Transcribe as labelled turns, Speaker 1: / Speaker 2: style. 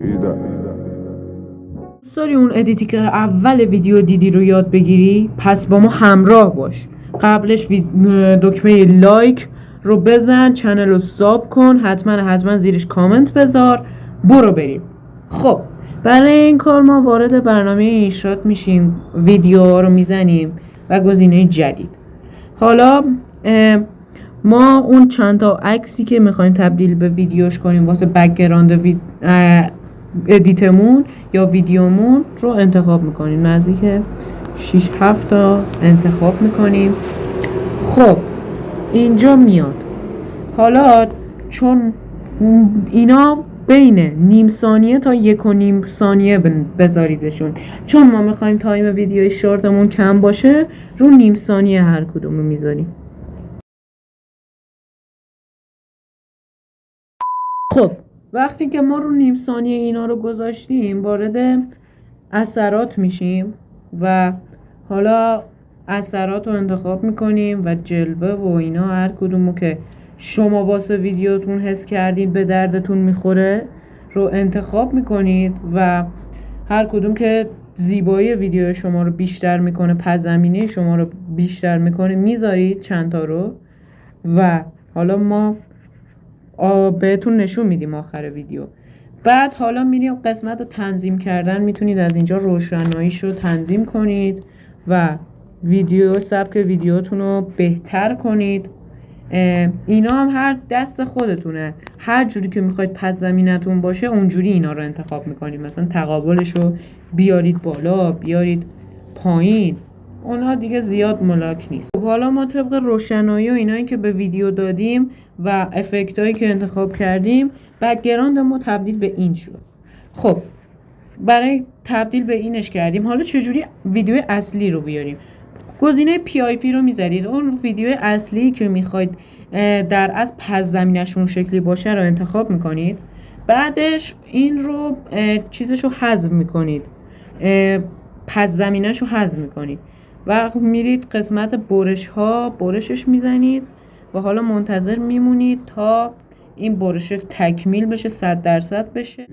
Speaker 1: دوست داری اون ادیتی که اول ویدیو دیدی رو یاد بگیری؟ پس با ما همراه باش. قبلش دکمه لایک رو بزن، چنل رو ساب کن، حتما زیرش کامنت بذار. برو بریم. خب برای این کار ما وارد برنامه اینشات میشیم، ویدیو رو میزنیم و گزینه جدید. حالا ما اون چند تا عکسی که میخوایم تبدیل به ویدیوش کنیم واسه بک‌گراند ادیتمون یا ویدیومون رو انتخاب میکنیم. نزدیک 6-7 تا انتخاب میکنیم. خب اینجا میاد. حالا چون اینا بین نیم ثانیه تا 1.5 ثانیه بذاریدشون، چون ما میخوایم تایم ویدیوی شورتمون کم باشه، رو نیم ثانیه هر کدوم رو میذاریم. خب وقتی که ما رو نیم ثانیه اینا رو گذاشتیم، وارد اثرات میشیم و حالا اثرات رو انتخاب میکنیم و جلوه و اینا هر کدومو که شما واسه ویدیوتون حس کردید به دردتون میخوره رو انتخاب میکنید و هر کدوم که زیبایی ویدیو شما رو بیشتر میکنه، پس زمینه شما رو بیشتر میکنه، میذارید چند تا رو و حالا ما بهتون نشون میدیم آخر ویدیو. بعد حالا میریم قسمت تنظیم کردن. میتونید از اینجا روشناییش رو تنظیم کنید و سبک ویدیوتون رو بهتر کنید. اینا هم هر دست خودتونه، هر جوری که میخواید پس زمینتون باشه اونجوری اینا رو انتخاب میکنید. مثلا تقابلش رو بیارید بالا، بیارید پایین، اونا دیگه زیاد ملاک نیست. خب حالا ما طبق روشنایی و اینایی که به ویدیو دادیم و افکت هایی که انتخاب کردیم، بک‌گراند ما تبدیل به این شد. خب برای تبدیل به اینش کردیم، حالا چجوری ویدیو اصلی رو بیاریم؟ گزینه PIP رو میذارید، اون ویدیو اصلی که میخواید در از پس زمینشون شکلی باشه رو انتخاب میکنید. بعدش این رو چیزش رو حذف میکنید، پس زمینش رو حذف میکنید و میرید قسمت برشش میزنید و حالا منتظر میمونید تا این برش تکمیل بشه، 100% بشه.